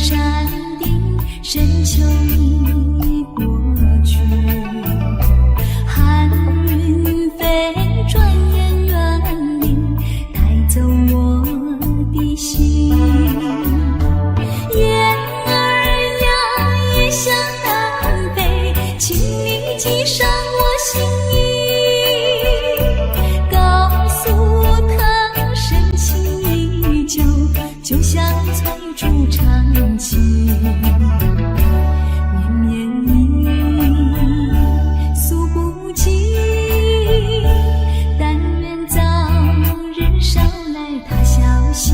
山顶，深秋已过去。寒云飞，转眼远离，带走我的心。雁儿呀，也向南飞，请你寄上我心意，告诉他深情依旧，就像翠竹长青。绵绵意，诉不尽，但愿早日捎来他消息。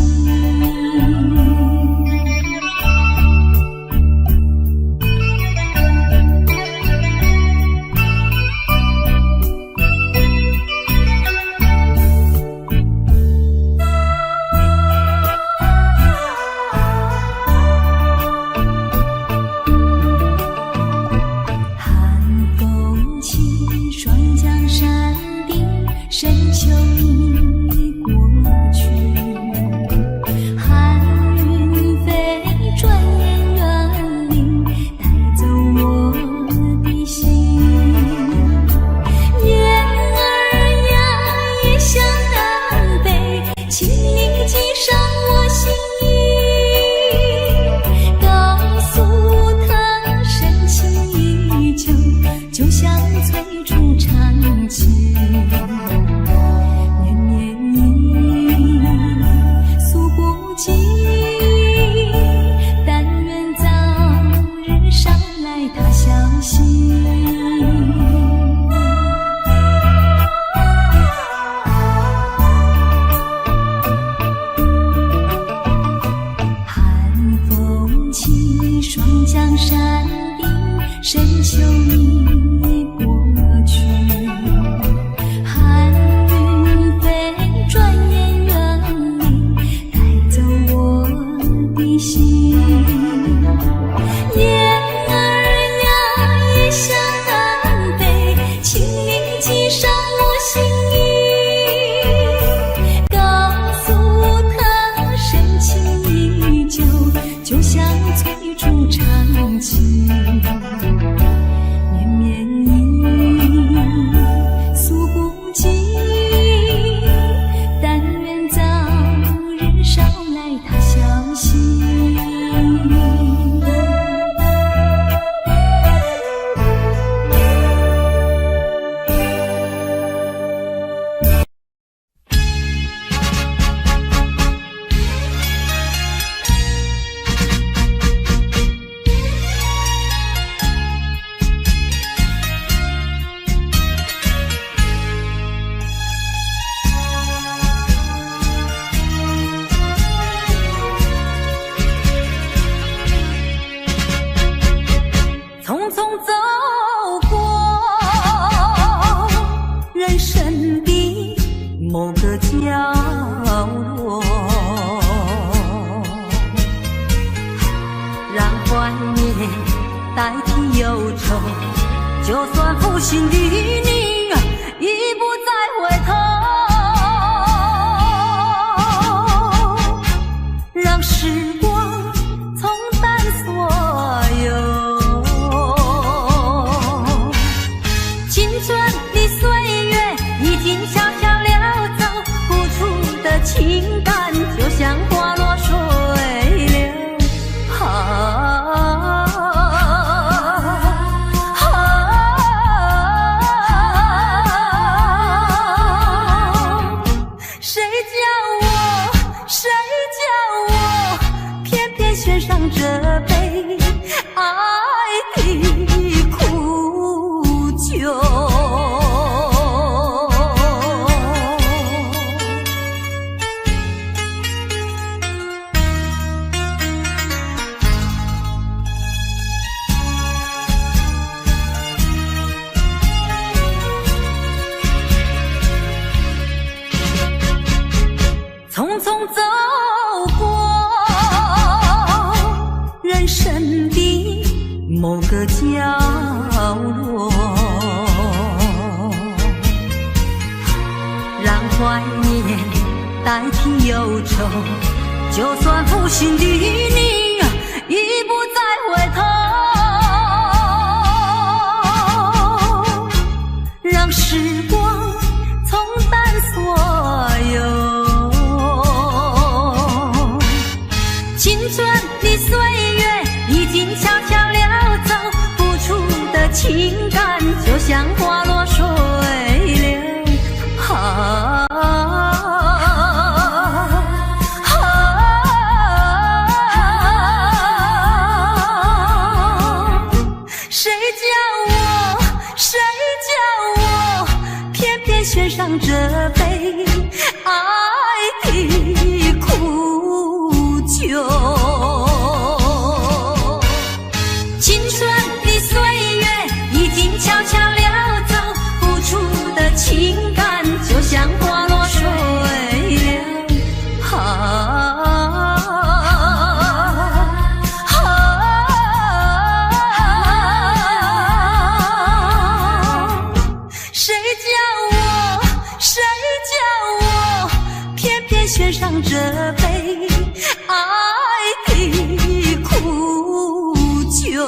深秋已过去，寒云飞，转眼远离，带走我的心。雁儿呀，也向南飞，请你寄上我心意，告诉他深情依旧，就像翠竹长青。但愿早日捎来他消息。寒风起，霜降山顶，深秋已过去。寒云飞，转眼远离，带走我的心。雁儿呀，也向南飞，请你寄上我心意，告诉他深情依旧，就像翠竹长青。绵绵意，诉不尽，但愿早日捎来他消息。匆匆走过人生的某个角落，让怀念代替忧愁，就算负心的你已不再回头，让时光冲淡所有。青春的岁月已经悄悄溜走，付出的情感就像花落水流。谁叫我偏偏选上这杯爱的苦酒。匆匆走过人生的某个角落，让怀念代替忧愁，就算负心的你已不再回头，让时光冲淡所有。青春的岁月已经悄悄溜走，付出的情感就像花落水流。献上这杯爱的苦酒，青春的岁月已经悄悄溜走，付出的情感就像花落水流。献上这杯爱的苦酒。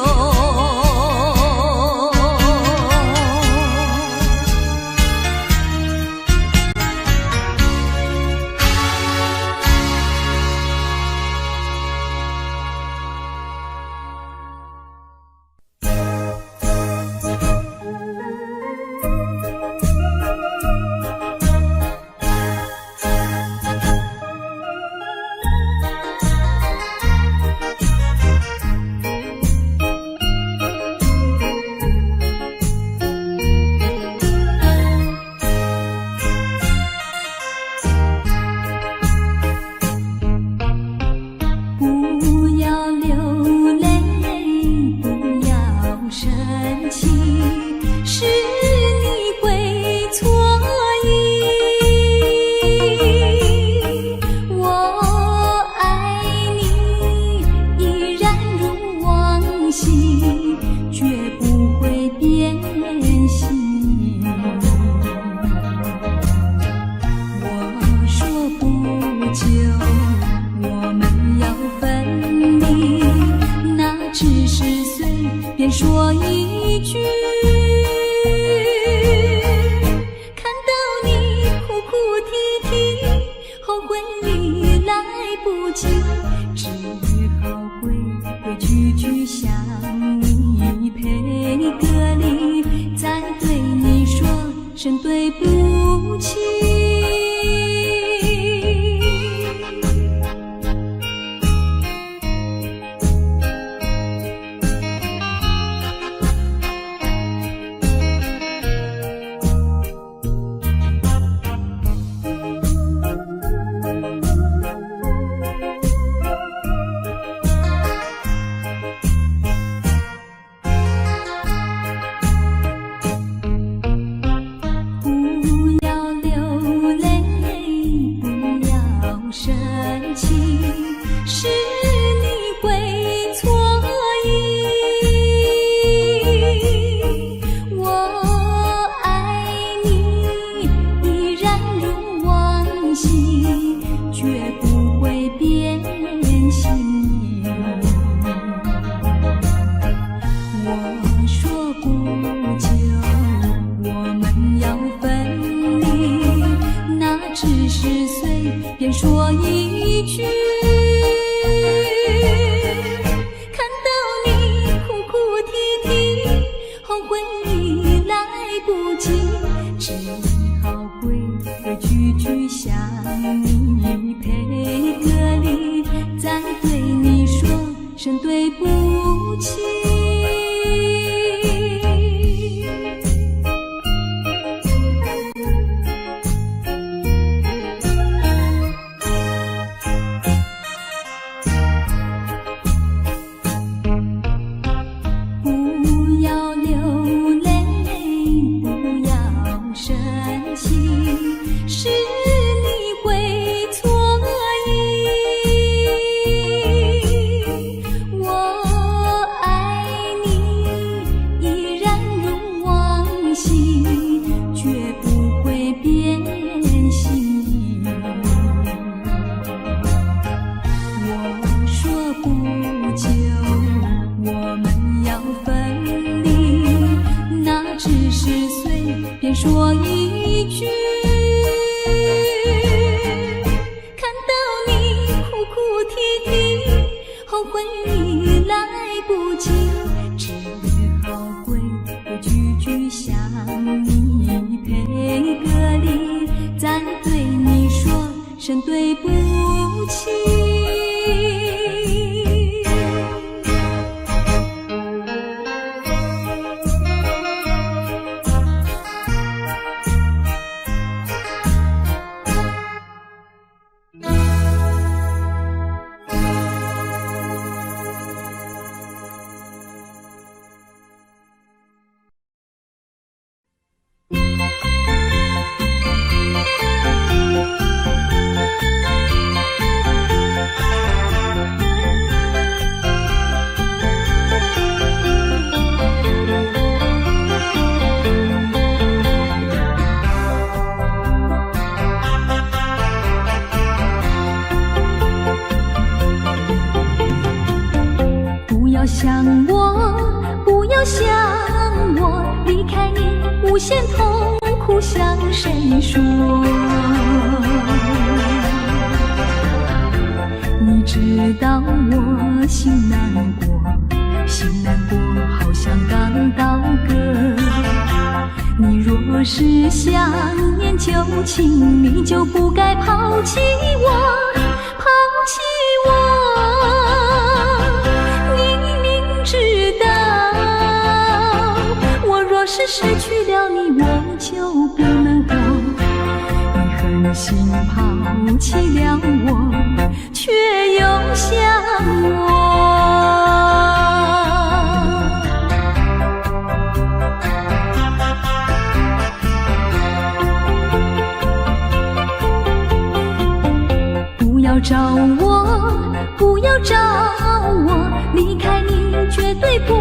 说一句，看到你哭哭啼啼，后悔你来不及，只好规规矩矩向你赔个礼，再对你说声对不起。便说一句，看到你哭哭啼啼，后悔你来不及，只好规规矩矩向你赔个礼，再对你说声对不起。说一句，看到你哭哭啼啼，后悔已来不及，只好规规矩矩向你赔个礼，再对你说声对不起。不要想我，不要想我，离开你无限痛苦向谁说？你知道我心难过，心难过好像刚到歌。你若是想念旧情，你就不该抛弃我，抛弃我。知道我若是失去了你，我就不能活。你狠心抛弃了我，却又想我。不要找我，不要找我，离开你绝对不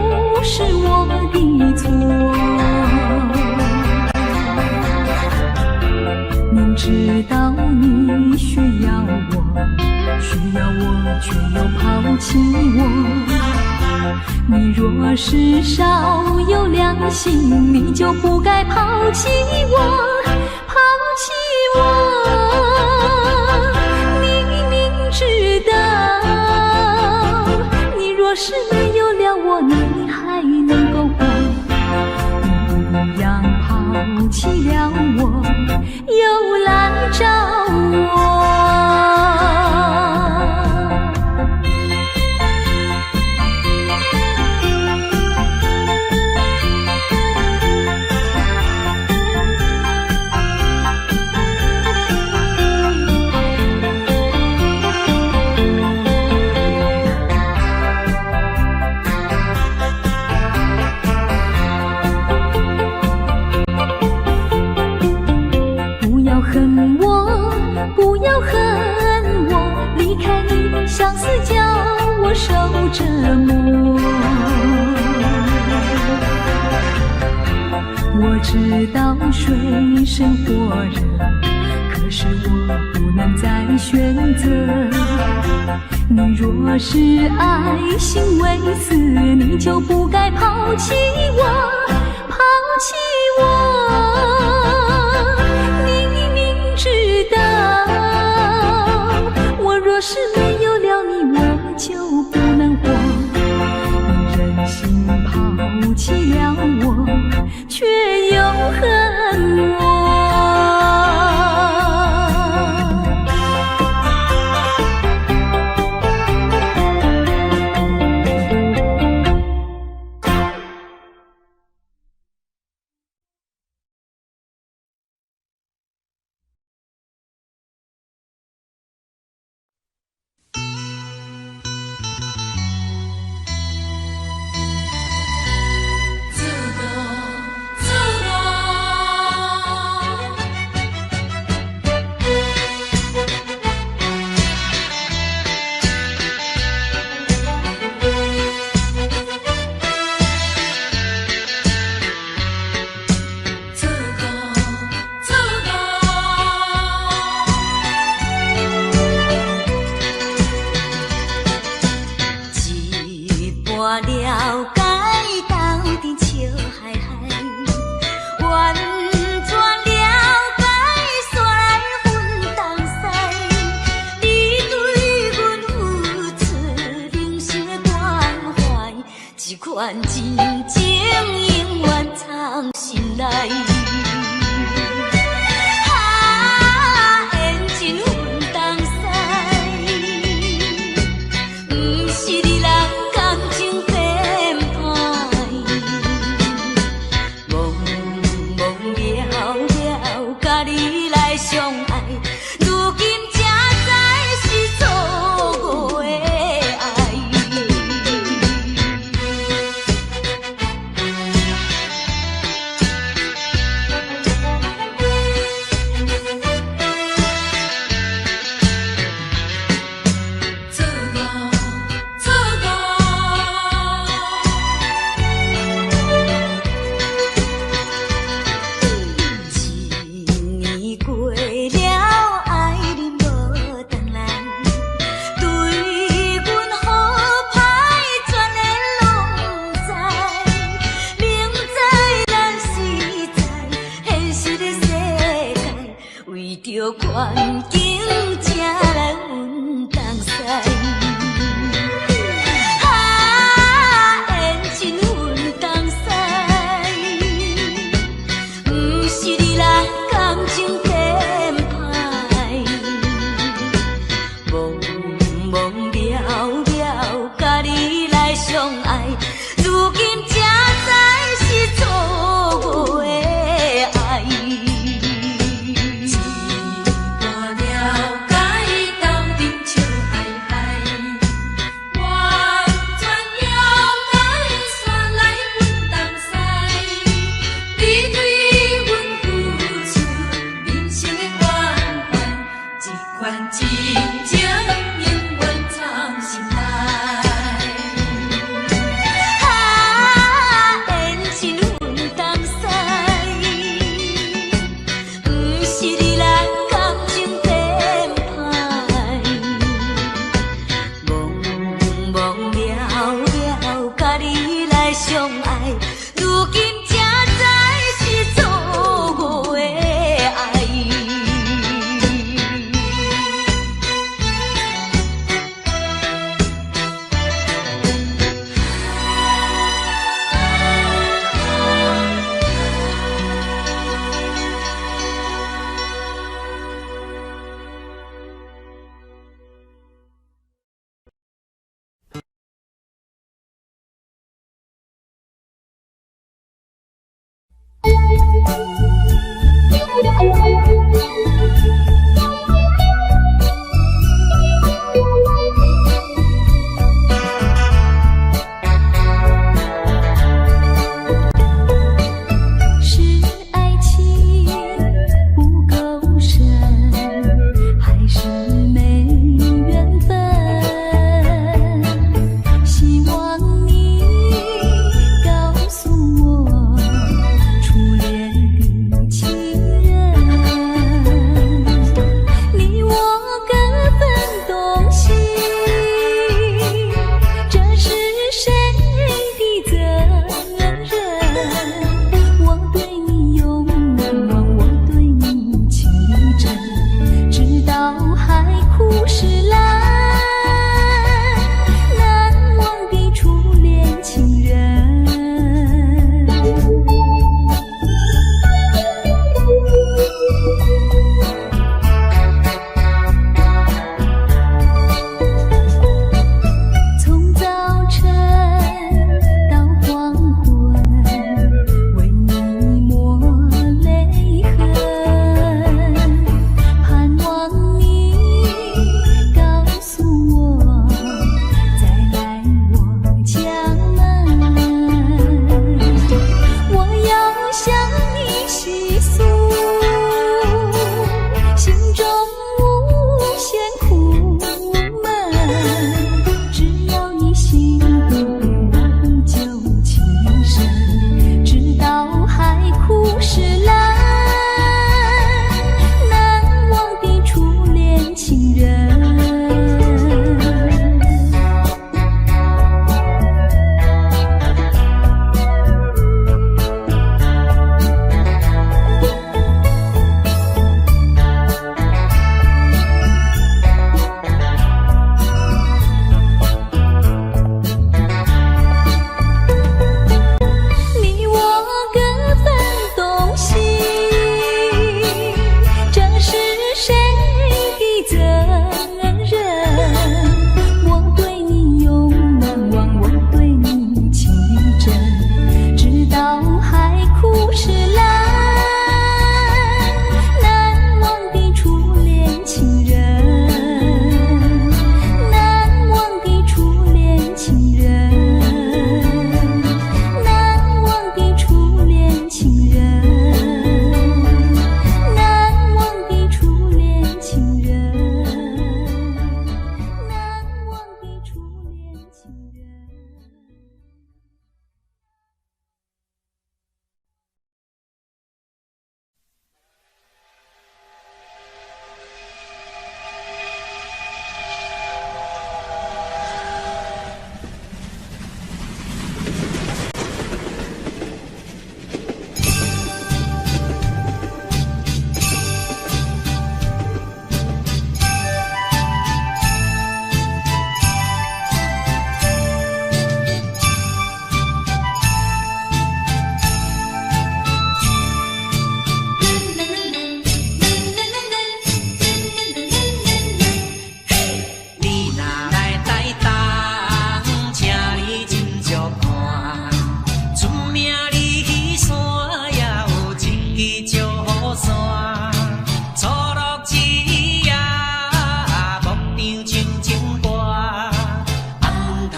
是我的错。明知道你需要我，却又抛弃我。你若是少有良心，你就不该抛弃我，抛弃我。你明知道你若是没有了我，你还能够活。你一样抛弃了我，又来找我。恨我，不要恨我，离开你，相思叫我受折磨。我知道水深火热，可是我不能再选择。你若是爱心为死，你就不该抛弃我，抛弃我。知道我若是没有了你，我就不能活。你忍心抛弃了我，却又恨我。愿真情永远藏心内。现真阮同驶，不是你人感情变歹，懵懵了了，甲你来相爱，如今才知是错误的爱。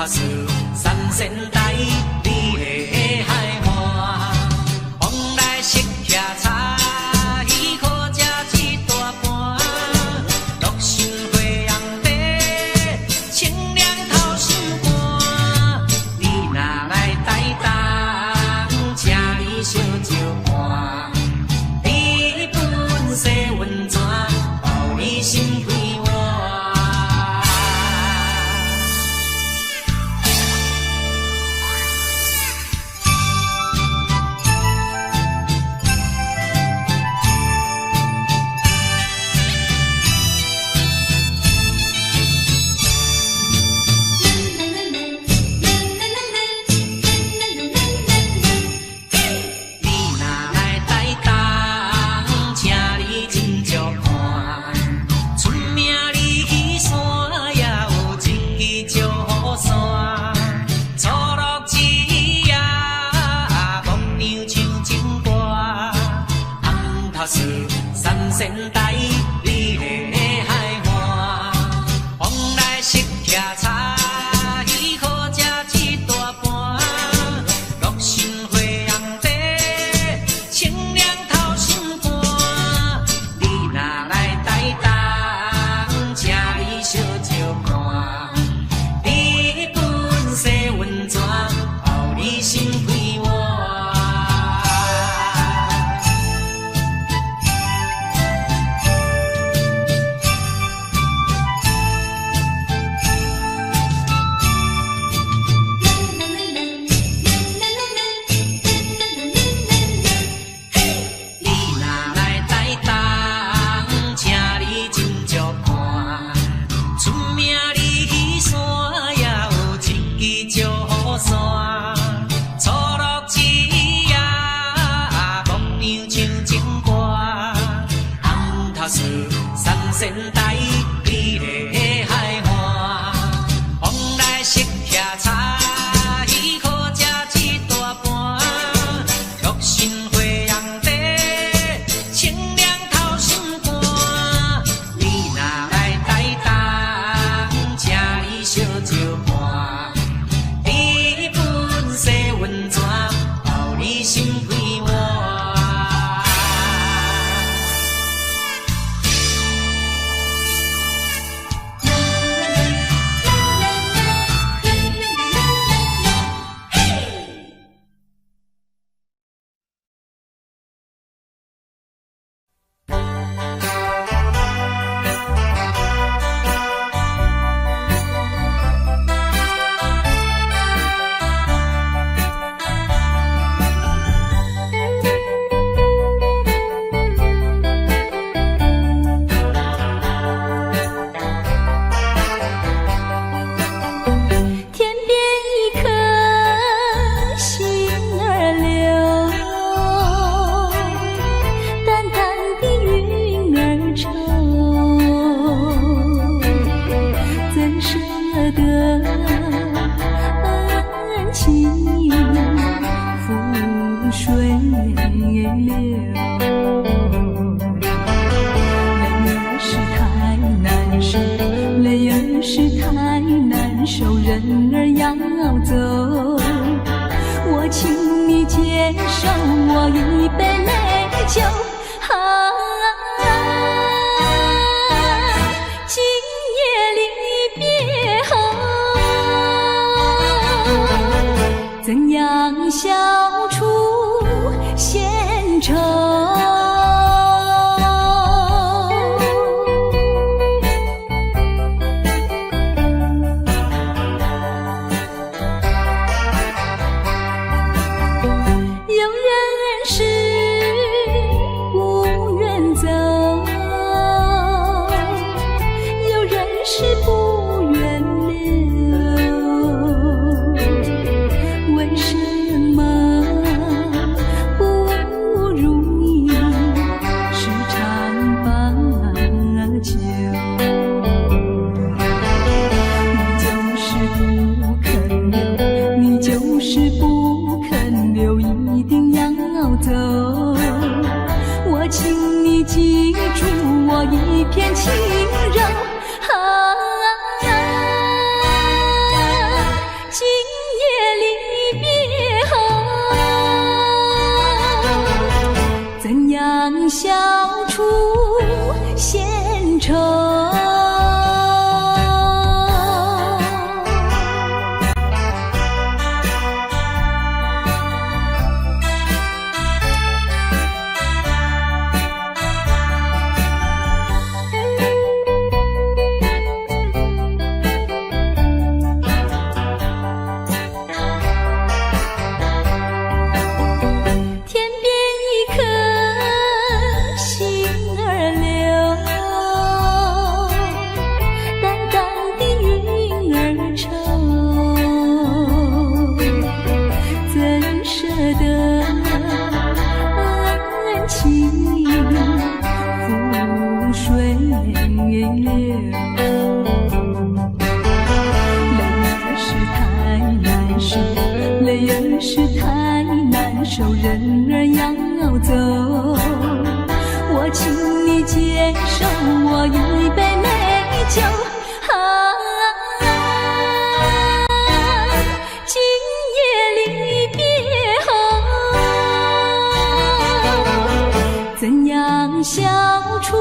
塔斯三仙台，你的海岸，往来色徛茶，鱼可食一大盘，乐心花红茶，清凉透心肝。你若来台东，请你烧酒盘，你本色温泉，包你心开换。三仙台，你的海岸，往来色徛茶，鱼可食一大盘，乐心花红茶，清凉透心肝。你若来台东，请你烧酒盘，你本色温泉，包你心开换。三仙台，你的海岸，往来色徛茶，鱼可食一大盘，乐心花红茶，清凉透心肝。你若来台东，请你烧酒盘，你本色温泉，包你心开换。人儿要走，我请你接受我一杯美酒。今夜离别后，怎样消除闲愁？一片情柔，是太难受，人儿要走，我请你接受我一杯美酒。今夜离别后，怎样消除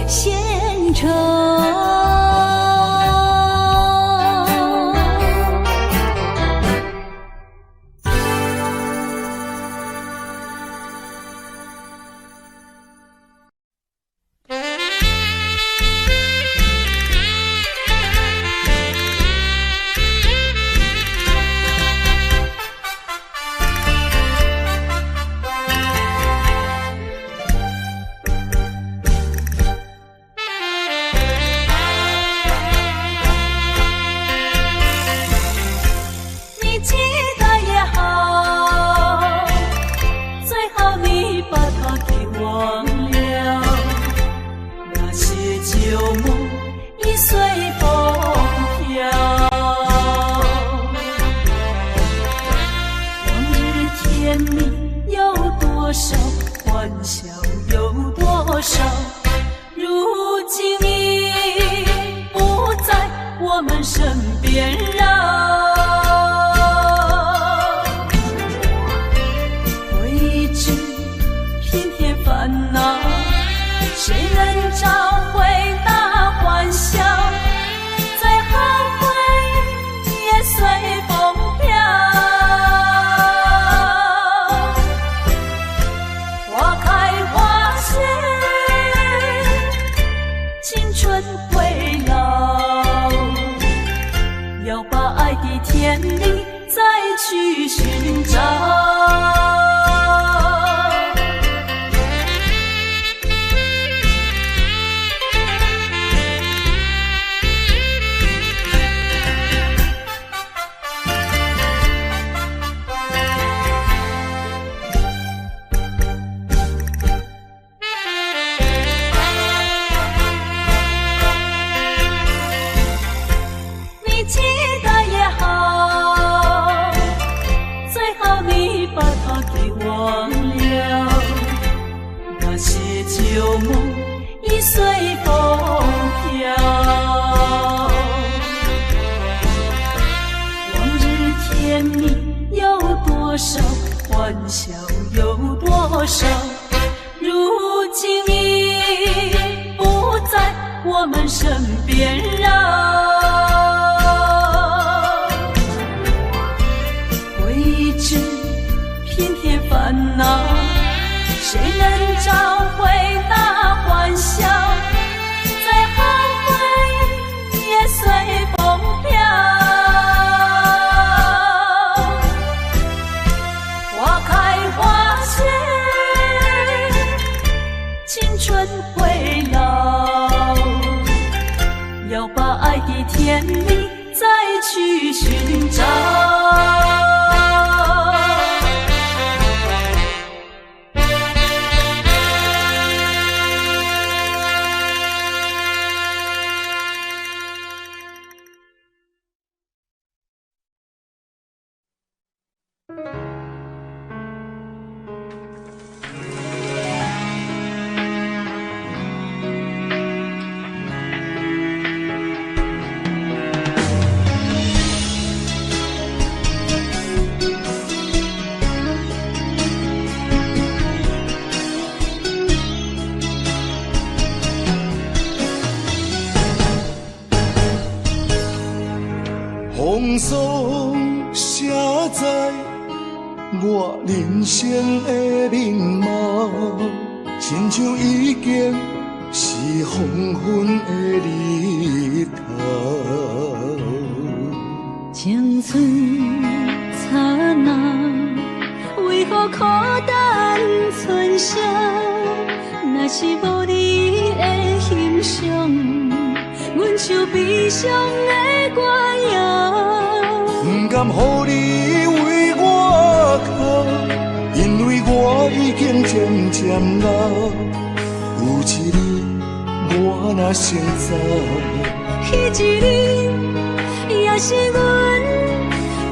闲愁？天里再去寻找。风霜写在我人生的面貌，亲像已经是黄昏的日头。青春刹那，为何孤单存剩？若是无你的欣赏，阮像悲伤的歌谣。不甘予你为我哭，因为我已经渐渐老。有一日我若先走，彼一日也是阮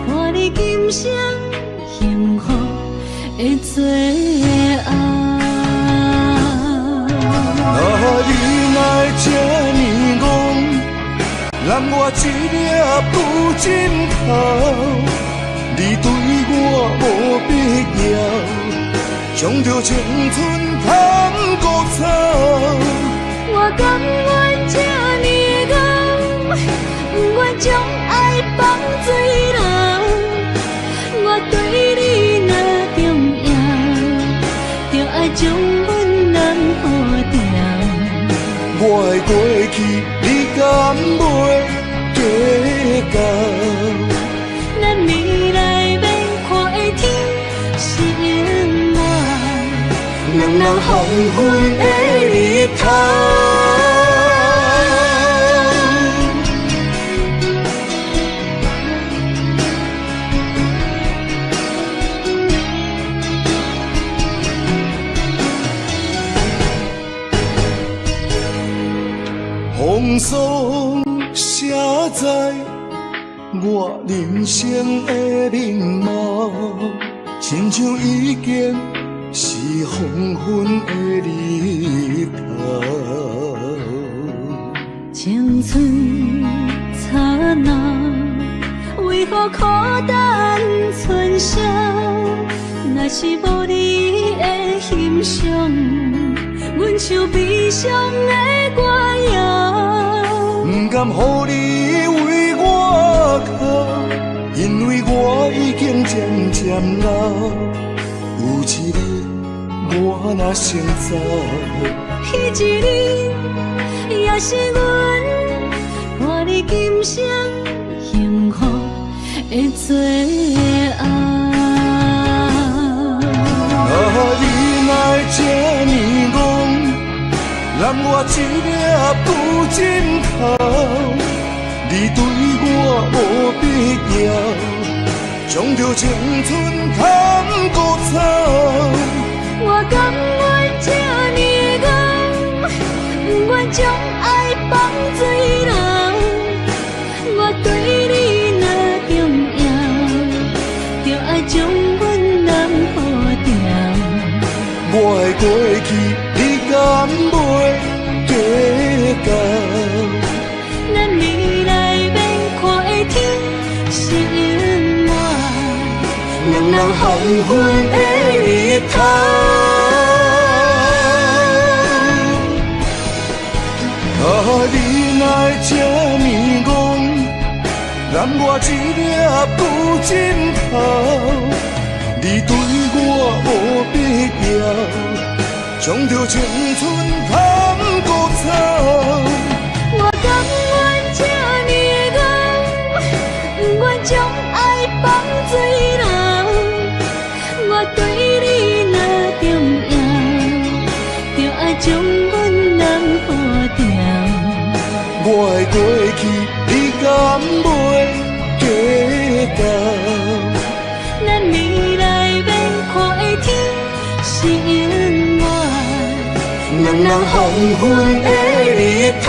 伴你今生做爱。你来这呢戆，揽我一粒不枕头，你对我无必要，将着青春通孤草。我甘愿这呢戆，不愿将爱放水流。我对你若重要，就爱将阮人抱牢。我的过去，你敢袂计较？咱未来免看的天是永远，两人黄昏的日头。风霜写在我人生的面貌，亲像已经是黄昏的日头。青春刹那，为何孤单春宵？若是无你的欣赏，阮像悲伤的歌谣。不甘予你为我哭，因为我已经渐渐老。有一日我若先走，彼一日也是阮伴你今生幸福的做爱。你来这呢戆，揽我一粒不枕头，你对我无必要，将着青春通孤草。我甘愿这呢戆，不愿将爱放水流。我对你若重要，就爱将阮人抱牢。我的过去，你敢袂计较？咱未来免看的天是永远，两人黄昏的日头。你来这呢戆，揽我一粒不枕头，你对我无必要，将着青春通孤草。我甘愿这呢戆，不愿将爱放水流。我对你若重要，就爱将阮人抱牢。我的过去，你敢袂计较？咱未来免看的天是永远，两人黄昏的日头。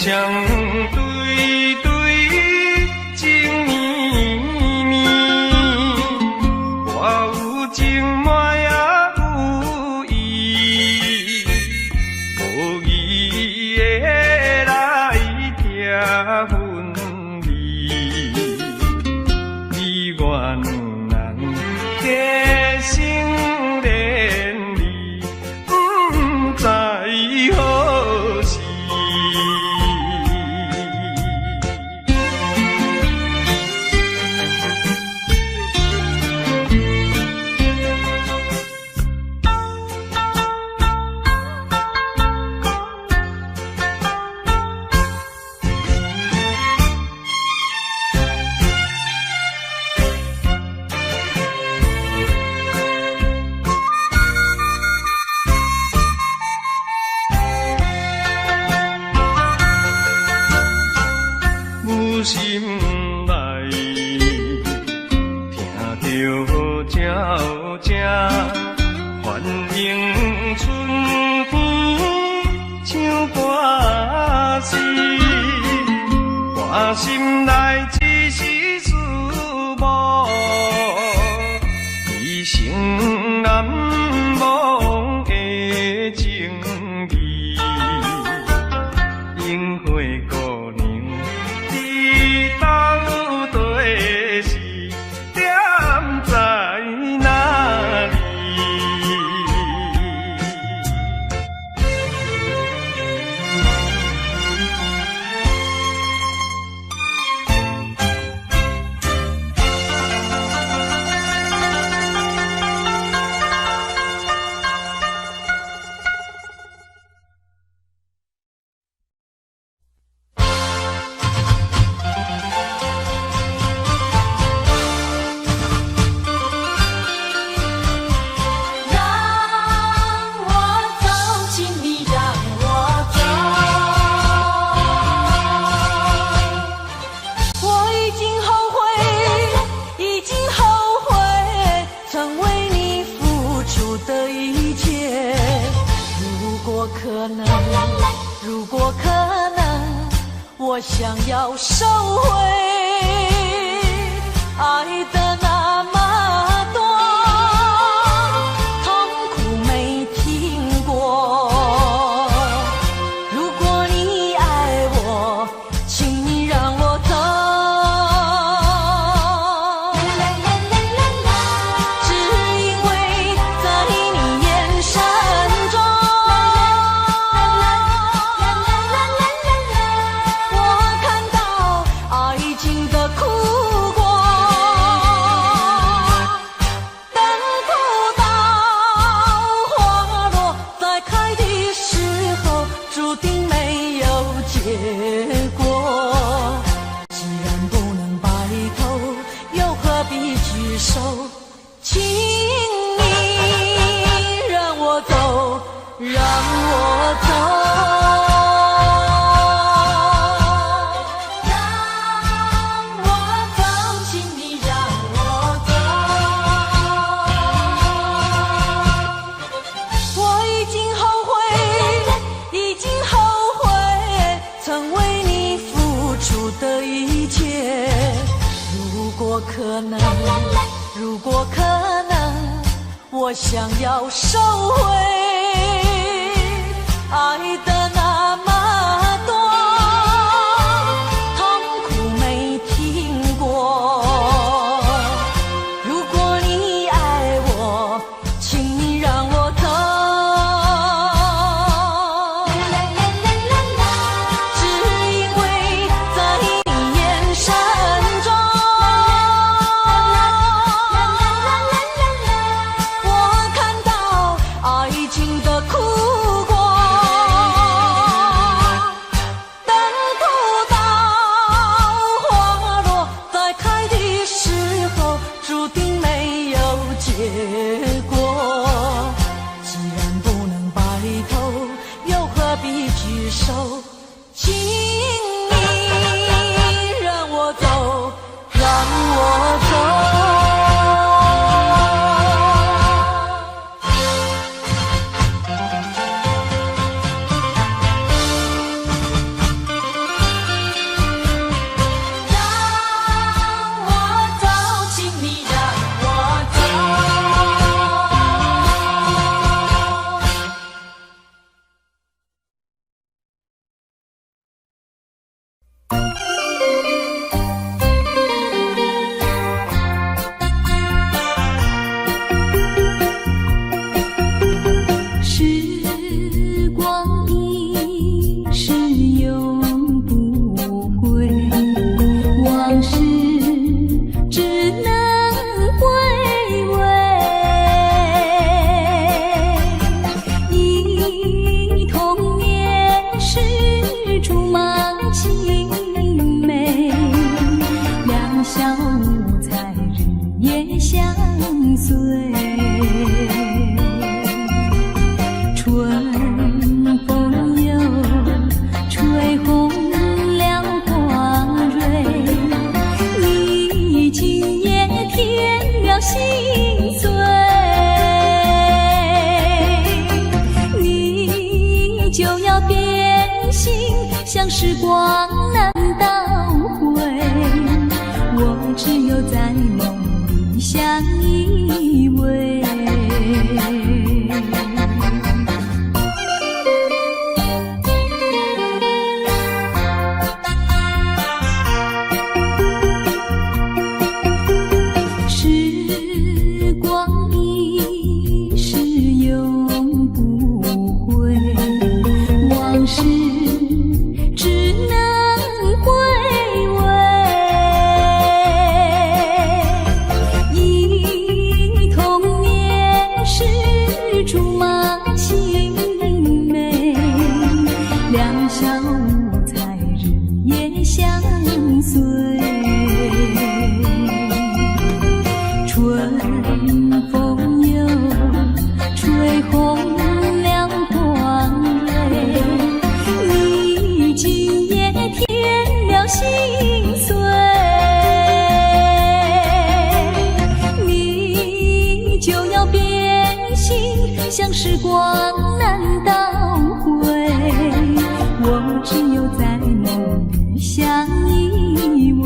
相对对，情绵绵，我有情嘛也有意，无意的来听分离，你我两人加心连理，不知何时。心内听着鸟声，反映春天唱歌词，我心内只是思慕，一生难忘的情义，樱花姑娘。到底是点在哪里？如果可能，我想要收回爱的那么多，痛苦没听过。如果你爱我，请你让我走。只因为在你眼神中。请你让我走，让我走，让我走，请你让我走。我已经后悔，已经后悔，曾为你付出的一切。如果可能。如果可能，我想要收回爱的那么多，痛苦没听过。如果你爱我，请你让我走。只因为在你眼神中。请你让我走，让我走。随。春风又吹红了花蕊，你今夜添了心碎，你就要变心，像时光难倒回，我只有在梦里相依偎。时光一逝永不回，往事只能回味。忆童年时竹马青梅，两小无猜日夜相随。春风又吹红了花蕊，你今夜添了心碎，你就要变心，像时光难倒回，我只有在梦里相依偎。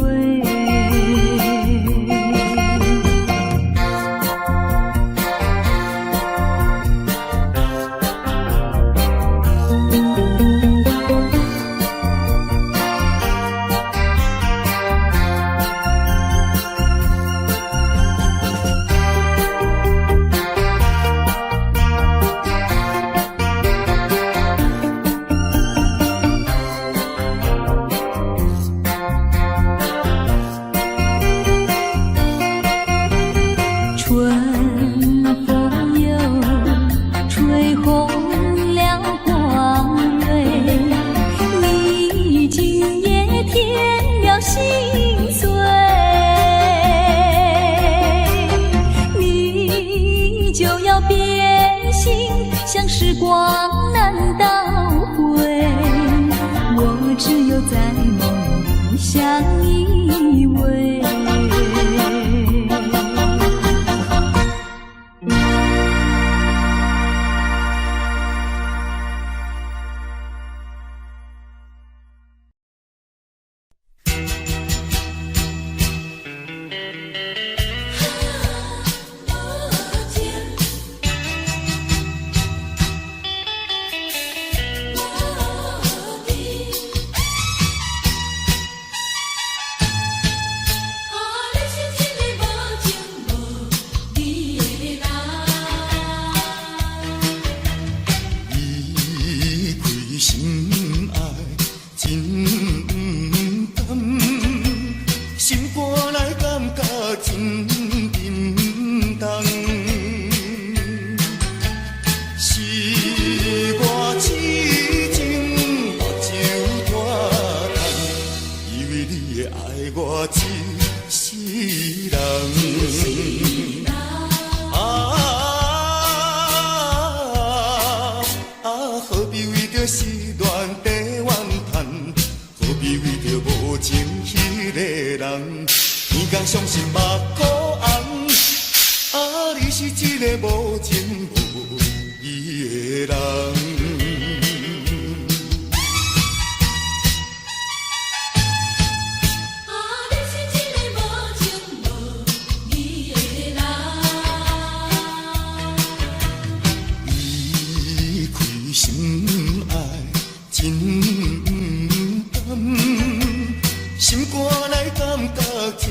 春风又吹红了花蕊，你今夜添了心碎，你就要变心，像时光难倒回，我只有在梦里相依偎。相信目眶红，你是一个无情无义的人。你是一个无情无义的人。离开心爱真甘，心肝内感觉真。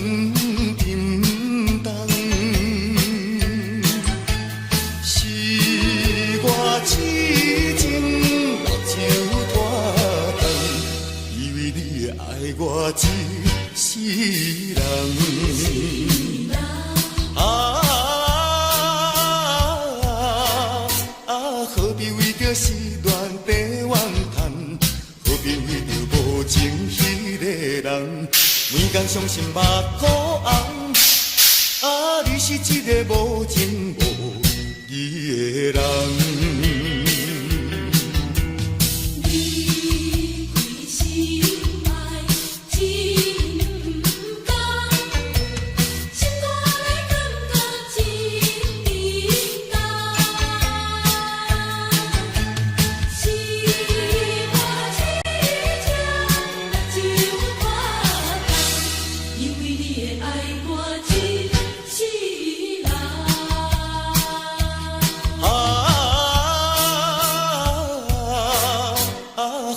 我一世人，何必为着失恋地怨叹？何必为着无情迄个人？每天伤心目眶红，你是一个个无情无义的人。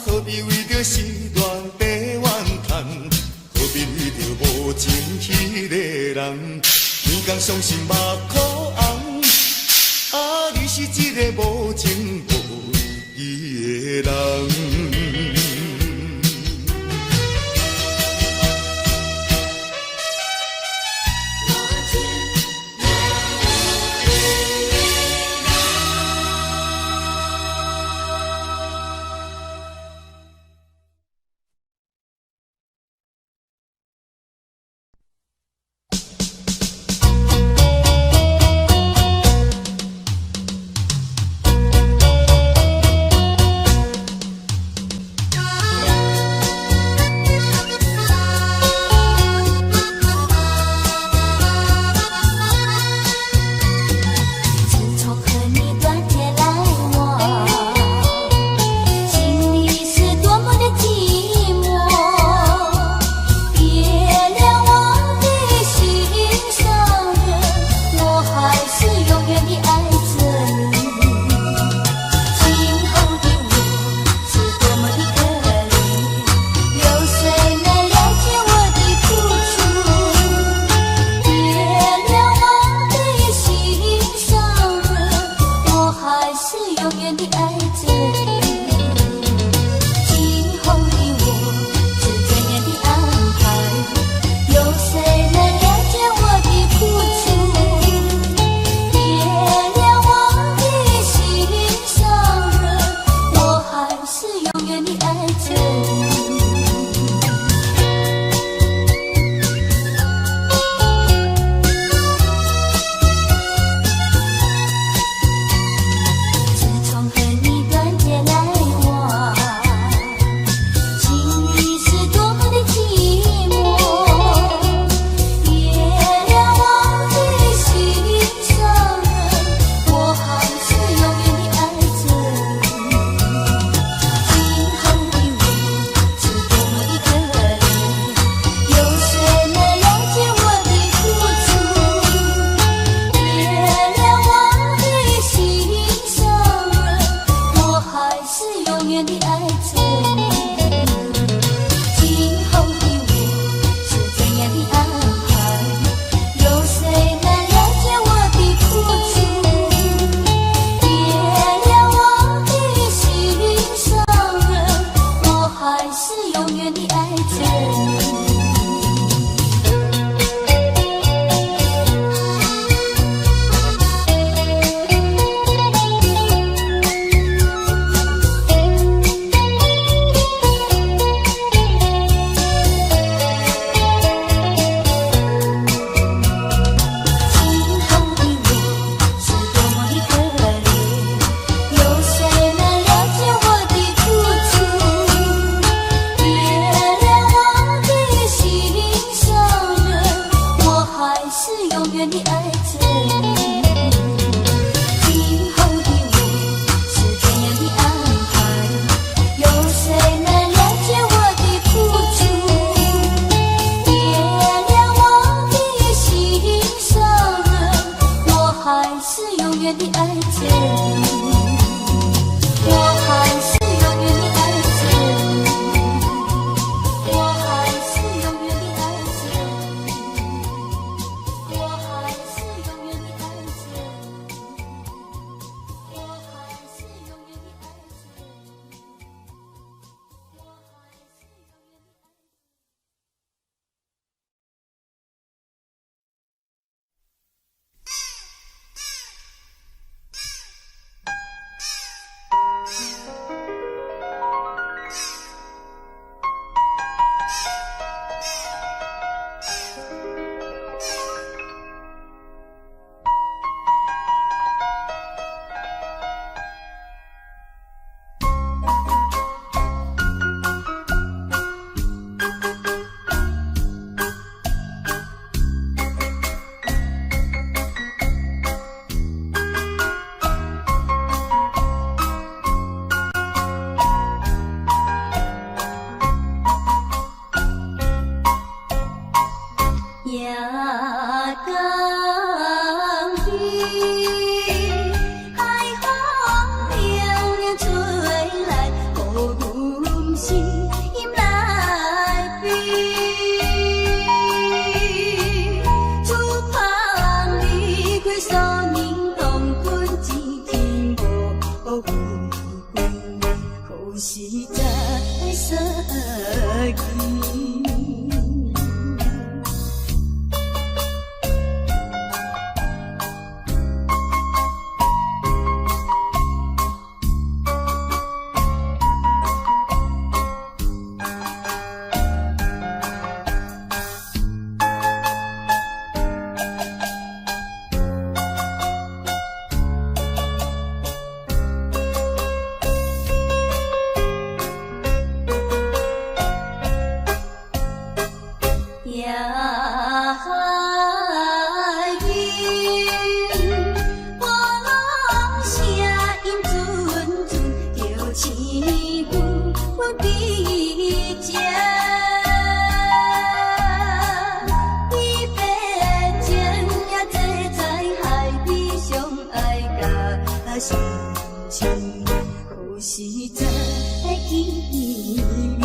何必为着时段地怨叹？何必为着无情迄个人？天公伤心目眶红，你是一个无情无义的人。心情，呼吸在记忆里。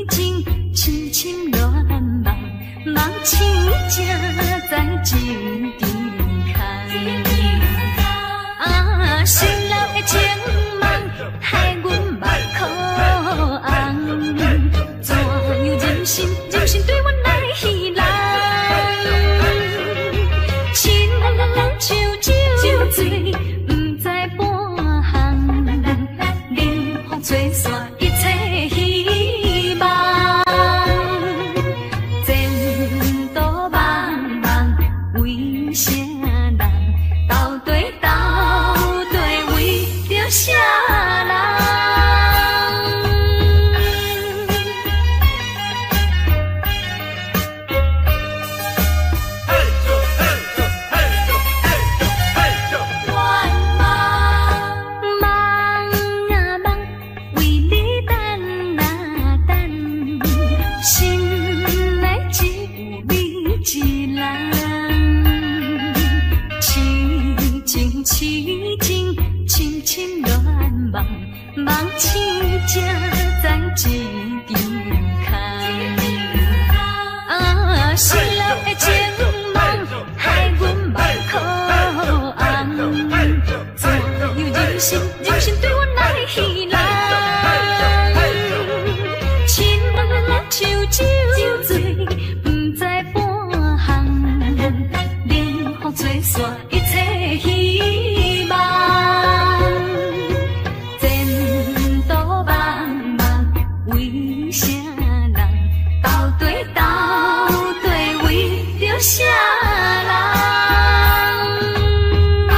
情，深深乱梦，梦醒才在一场空。啊，失落的情梦，害阮目眶红。怎样忍心，忍心对阮来戏弄？亲像酒醉，不知半项，冷风吹散一切希望。前途茫茫，为啥人？到底为着啥人？梦醒才在一场空。啊，失落的情梦，害阮目眶红。怎样忍心，忍心对阮来戏弄？亲像酒醉，不知半项，冷风吹散一切希望。为啥人？到底为着啥人？梦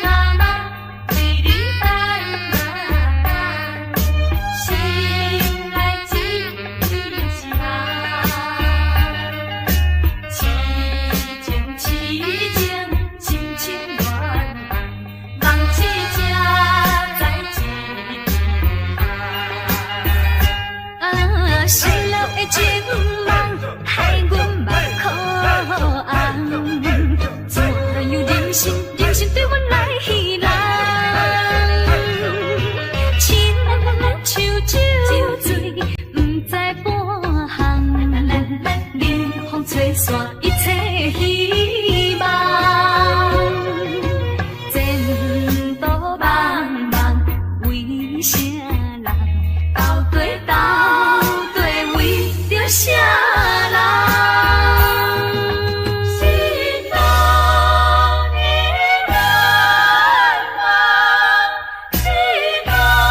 啊梦，为你等等，心内只有一人。痴情，深深乱梦，梦醒才在一场。失落的情梦，害阮目眶红。怎样忍心，忍心对阮来戏弄？亲像酒醉，不知半项，冷风吹散一切希望。前途茫茫，为啥人？到底为着啥人？心中的愿望，心中的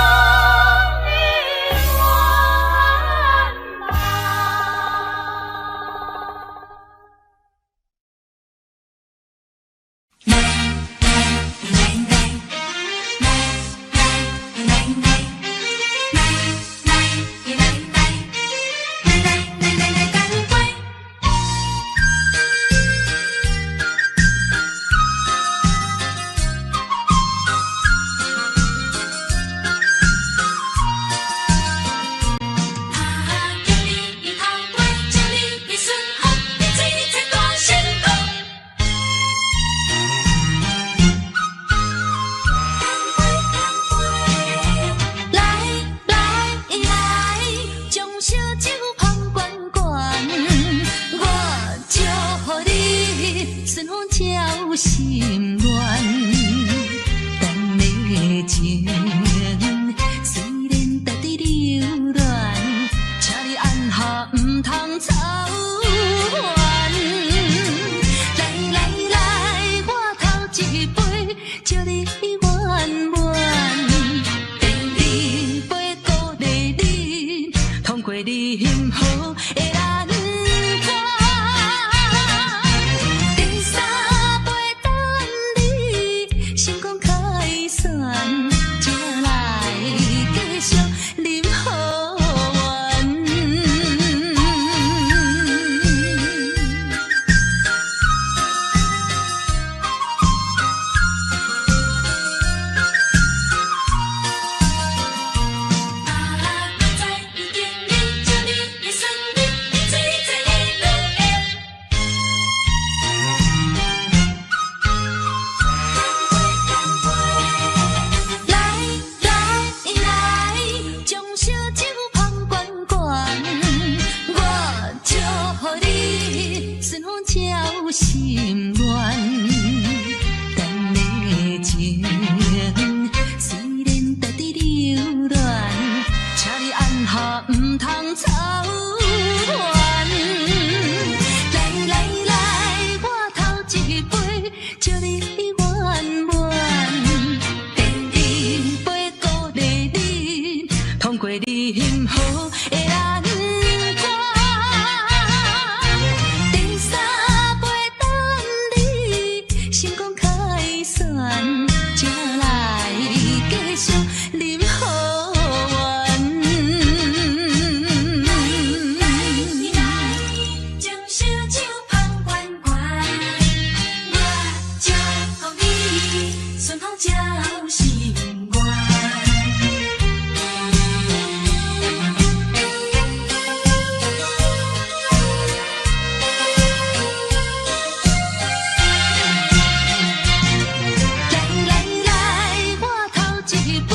愿心乱，等的情虽然在地流乱，请你按下唔通操烦。来，我头一杯，祝你圆满。第二杯鼓励你，通过任何的难关。心愿。咱的情虽然在伫流恋，请你按下唔通操烦。来来来，我头一杯，祝你圆满。第二杯鼓励你，通过你幸福的难关。第三杯等你成功开选，才来继续饮好运。将烧酒捧圆圆，我祝福你顺风照心愿。来来来，我头一杯，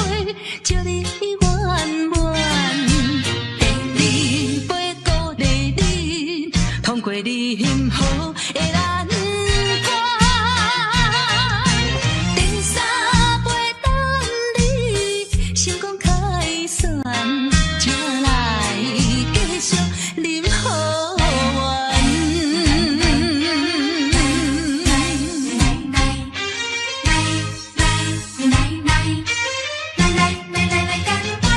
祝你圆满。第二杯鼓励你，通过你幸福的难关。第三杯等你成功开选，才来继续饮好运。来干杯！